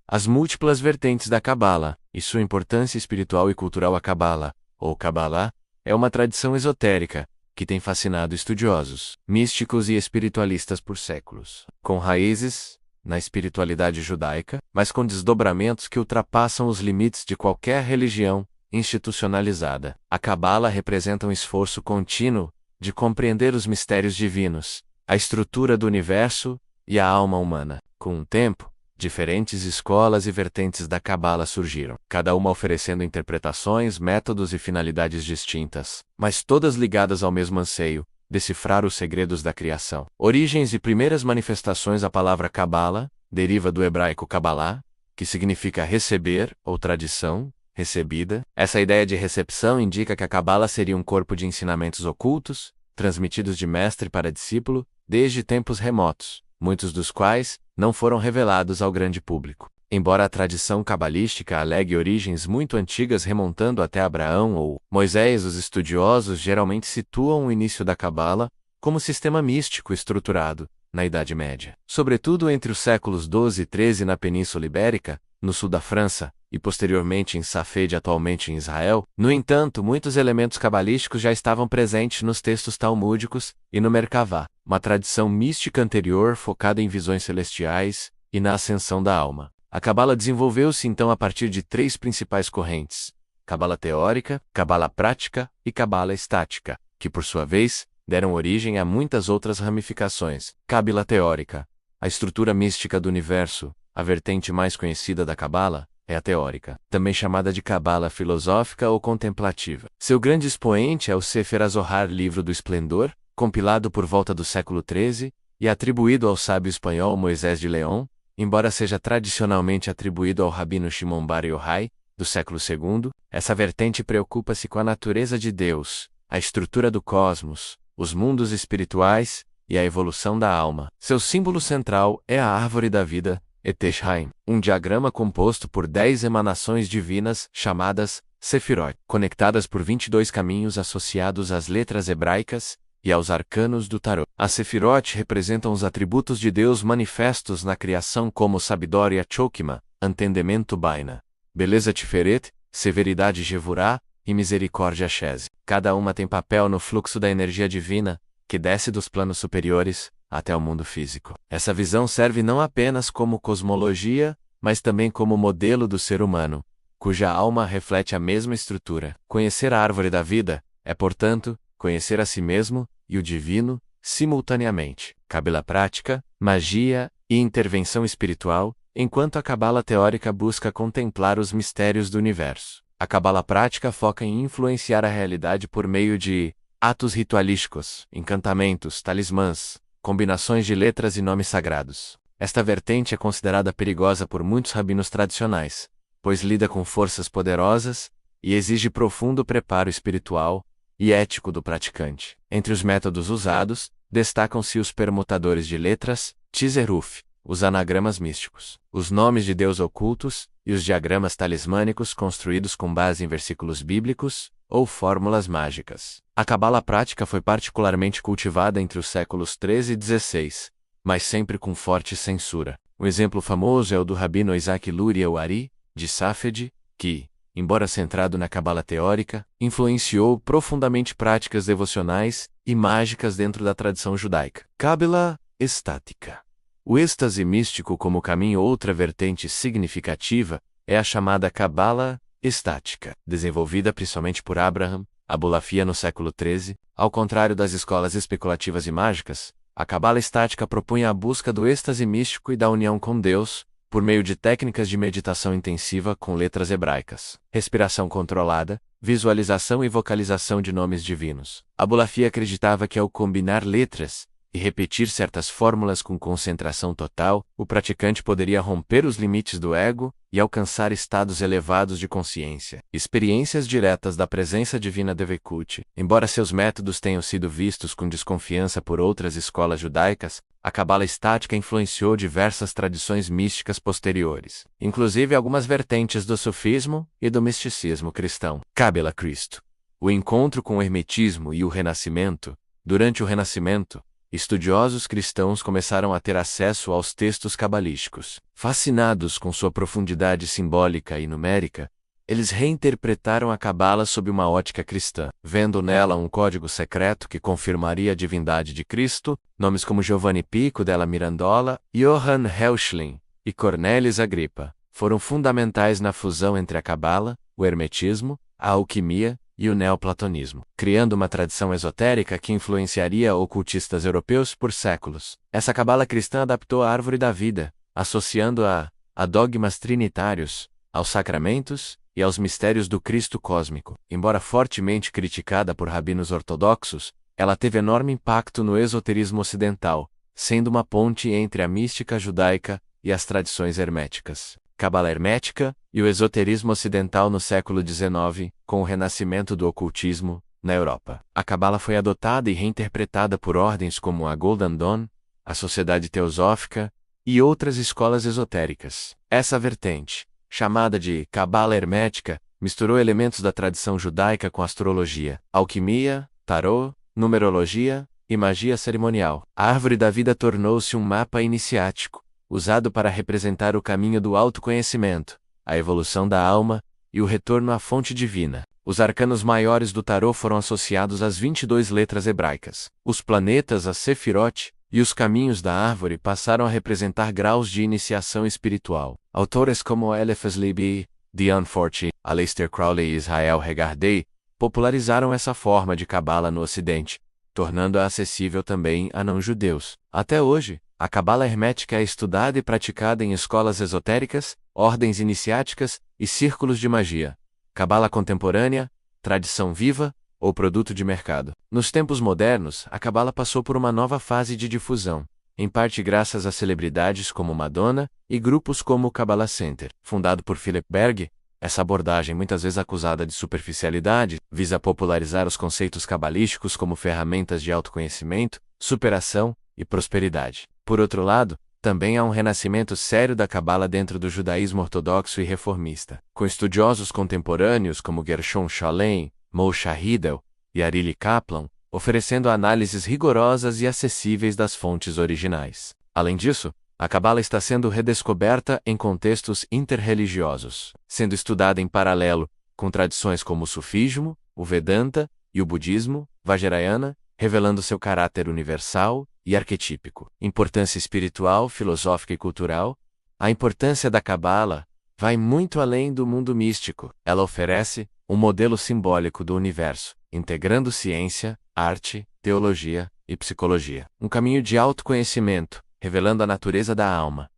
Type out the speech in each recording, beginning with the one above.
As múltiplas vertentes da Cabala, e sua importância espiritual e cultural. A Cabala, ou Cabalá, é uma tradição esotérica, que tem fascinado estudiosos, místicos e espiritualistas por séculos, com raízes na espiritualidade judaica, mas com desdobramentos que ultrapassam os limites de qualquer religião institucionalizada. A Cabala representa um esforço contínuo de compreender os mistérios divinos, a estrutura do universo e a alma humana. Com o tempo, diferentes escolas e vertentes da Cabala surgiram, cada uma oferecendo interpretações, métodos e finalidades distintas, mas todas ligadas ao mesmo anseio: decifrar os segredos da criação. Origens e primeiras manifestações. A palavra Cabala deriva do hebraico Kabbalah, que significa receber ou tradição recebida. Essa ideia de recepção indica que a Cabala seria um corpo de ensinamentos ocultos, transmitidos de mestre para discípulo, desde tempos remotos, muitos dos quais não foram revelados ao grande público. Embora a tradição cabalística alegue origens muito antigas remontando até Abraão ou Moisés, os estudiosos geralmente situam o início da Cabala como sistema místico estruturado na Idade Média, sobretudo entre os séculos XII e XIII na Península Ibérica, no sul da França, e posteriormente em Safed, atualmente em Israel. No entanto, muitos elementos cabalísticos já estavam presentes nos textos talmúdicos e no Merkavá, uma tradição mística anterior focada em visões celestiais e na ascensão da alma. A Cabala desenvolveu-se então a partir de três principais correntes: Cabala teórica, Cabala prática e Cabala estática, que por sua vez deram origem a muitas outras ramificações. Cabala teórica, a estrutura mística do universo. A vertente mais conhecida da Cabala é a teórica, também chamada de Cabala filosófica ou contemplativa. Seu grande expoente é o Sefer HaZohar, Livro do Esplendor, compilado por volta do século XIII e atribuído ao sábio espanhol Moisés de León, embora seja tradicionalmente atribuído ao rabino Shimon Bar Yochai, do século II. Essa vertente preocupa-se com a natureza de Deus, a estrutura do cosmos, os mundos espirituais e a evolução da alma. Seu símbolo central é a árvore da vida, Etz Haim, um diagrama composto por 10 emanações divinas, chamadas Sefirot, conectadas por 22 caminhos associados às letras hebraicas e aos arcanos do tarot. As Sefirot representam os atributos de Deus manifestos na criação, como sabedoria Chokmah, entendimento Baina, beleza Tiferet, severidade Gevurah e misericórdia Shez. Cada uma tem papel no fluxo da energia divina, que desce dos planos superiores até o mundo físico. Essa visão serve não apenas como cosmologia, mas também como modelo do ser humano, cuja alma reflete a mesma estrutura. Conhecer a árvore da vida é, portanto, conhecer a si mesmo e o divino simultaneamente. Cabala prática, magia e intervenção espiritual, enquanto a Cabala teórica busca contemplar os mistérios do universo. A Cabala prática foca em influenciar a realidade por meio de atos ritualísticos, encantamentos, talismãs, combinações de letras e nomes sagrados. Esta vertente é considerada perigosa por muitos rabinos tradicionais, pois lida com forças poderosas e exige profundo preparo espiritual e ético do praticante. Entre os métodos usados, destacam-se os permutadores de letras, Tzeruf, os anagramas místicos, os nomes de Deus ocultos e os diagramas talismânicos construídos com base em versículos bíblicos ou fórmulas mágicas. A Cabala prática foi particularmente cultivada entre os séculos XIII e XVI, mas sempre com forte censura. Um exemplo famoso é o do rabino Isaac Luria Ari, de Safed, que, embora centrado na Cabala teórica, influenciou profundamente práticas devocionais e mágicas dentro da tradição judaica. Cabala estática. O êxtase místico como caminho. Outra vertente significativa é a chamada Cabala estática, desenvolvida principalmente por Abraham Abulafia no século XIII. Ao contrário das escolas especulativas e mágicas, a Cabala estática propunha a busca do êxtase místico e da união com Deus, por meio de técnicas de meditação intensiva com letras hebraicas, respiração controlada, visualização e vocalização de nomes divinos. Abulafia acreditava que ao combinar letras e repetir certas fórmulas com concentração total, o praticante poderia romper os limites do ego e alcançar estados elevados de consciência. Experiências diretas da presença divina Devekut. Embora seus métodos tenham sido vistos com desconfiança por outras escolas judaicas, a Cabala estática influenciou diversas tradições místicas posteriores, inclusive algumas vertentes do sufismo e do misticismo cristão. Cabala Cristo. O encontro com o hermetismo e o Renascimento. Durante o Renascimento, estudiosos cristãos começaram a ter acesso aos textos cabalísticos. Fascinados com sua profundidade simbólica e numérica, eles reinterpretaram a Cabala sob uma ótica cristã, vendo nela um código secreto que confirmaria a divindade de Cristo. Nomes como Giovanni Pico della Mirandola, Johann Reuchlin e Cornelis Agrippa foram fundamentais na fusão entre a Cabala, o hermetismo, a alquimia e o neoplatonismo, criando uma tradição esotérica que influenciaria ocultistas europeus por séculos. Essa Cabala cristã adaptou a árvore da vida, associando-a a dogmas trinitários, aos sacramentos e aos mistérios do Cristo cósmico. Embora fortemente criticada por rabinos ortodoxos, ela teve enorme impacto no esoterismo ocidental, sendo uma ponte entre a mística judaica e as tradições herméticas. Cabala hermética e o esoterismo ocidental no século XIX, com o renascimento do ocultismo na Europa. A Cabala foi adotada e reinterpretada por ordens como a Golden Dawn, a Sociedade Teosófica e outras escolas esotéricas. Essa vertente, chamada de Cabala hermética, misturou elementos da tradição judaica com astrologia, alquimia, tarô, numerologia e magia cerimonial. A árvore da vida tornou-se um mapa iniciático, usado para representar o caminho do autoconhecimento, a evolução da alma e o retorno à fonte divina. Os arcanos maiores do tarô foram associados às 22 letras hebraicas. Os planetas, as Sefirot, e os caminhos da árvore passaram a representar graus de iniciação espiritual. Autores como Eliphas Levi, Diane Forti, Aleister Crowley e Israel Regardie popularizaram essa forma de Cabala no Ocidente, tornando-a acessível também a não-judeus. Até hoje, a Cabala hermética é estudada e praticada em escolas esotéricas, ordens iniciáticas e círculos de magia. Cabala contemporânea, tradição viva ou produto de mercado. Nos tempos modernos, a Cabala passou por uma nova fase de difusão, em parte graças a celebridades como Madonna e grupos como o Kabbalah Center. Fundado por Philip Berg, essa abordagem, muitas vezes acusada de superficialidade, visa popularizar os conceitos cabalísticos como ferramentas de autoconhecimento, superação e prosperidade. Por outro lado, também há um renascimento sério da Cabala dentro do judaísmo ortodoxo e reformista, com estudiosos contemporâneos como Gershon Scholem, Moshe Hidel e Arili Kaplan, oferecendo análises rigorosas e acessíveis das fontes originais. Além disso, a Cabala está sendo redescoberta em contextos interreligiosos, sendo estudada em paralelo com tradições como o Sufismo, o Vedanta e o Budismo, Vajrayana, revelando seu caráter universal e arquetípico. Importância espiritual, filosófica e cultural. A importância da Cabala vai muito além do mundo místico. Ela oferece um modelo simbólico do universo, integrando ciência, arte, teologia e psicologia. Um caminho de autoconhecimento, revelando a natureza da alma,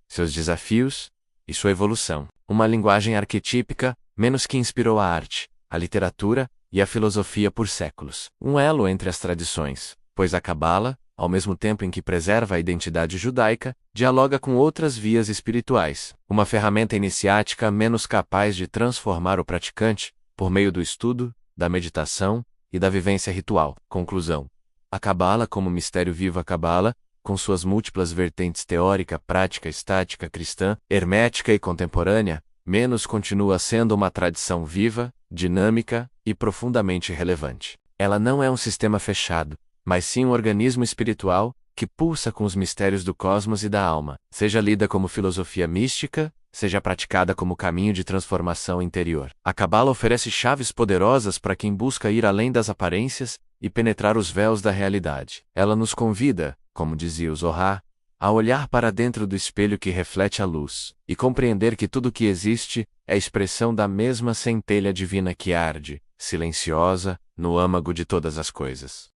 seus desafios e sua evolução. Uma linguagem arquetípica, menos que inspirou a arte, a literatura e a filosofia por séculos. Um elo entre as tradições, pois a Cabala, ao mesmo tempo em que preserva a identidade judaica, dialoga com outras vias espirituais. Uma ferramenta iniciática menos capaz de transformar o praticante, por meio do estudo, da meditação e da vivência ritual. Conclusão. A Cabala como mistério vivo. A Cabala, com suas múltiplas vertentes teórica, prática, estática, cristã, hermética e contemporânea, menos continua sendo uma tradição viva, dinâmica e profundamente relevante. Ela não é um sistema fechado, mas sim um organismo espiritual que pulsa com os mistérios do cosmos e da alma, seja lida como filosofia mística, seja praticada como caminho de transformação interior. A Cabala oferece chaves poderosas para quem busca ir além das aparências e penetrar os véus da realidade. Ela nos convida, como dizia o Zohar, a olhar para dentro do espelho que reflete a luz, e compreender que tudo o que existe é expressão da mesma centelha divina que arde, silenciosa, no âmago de todas as coisas.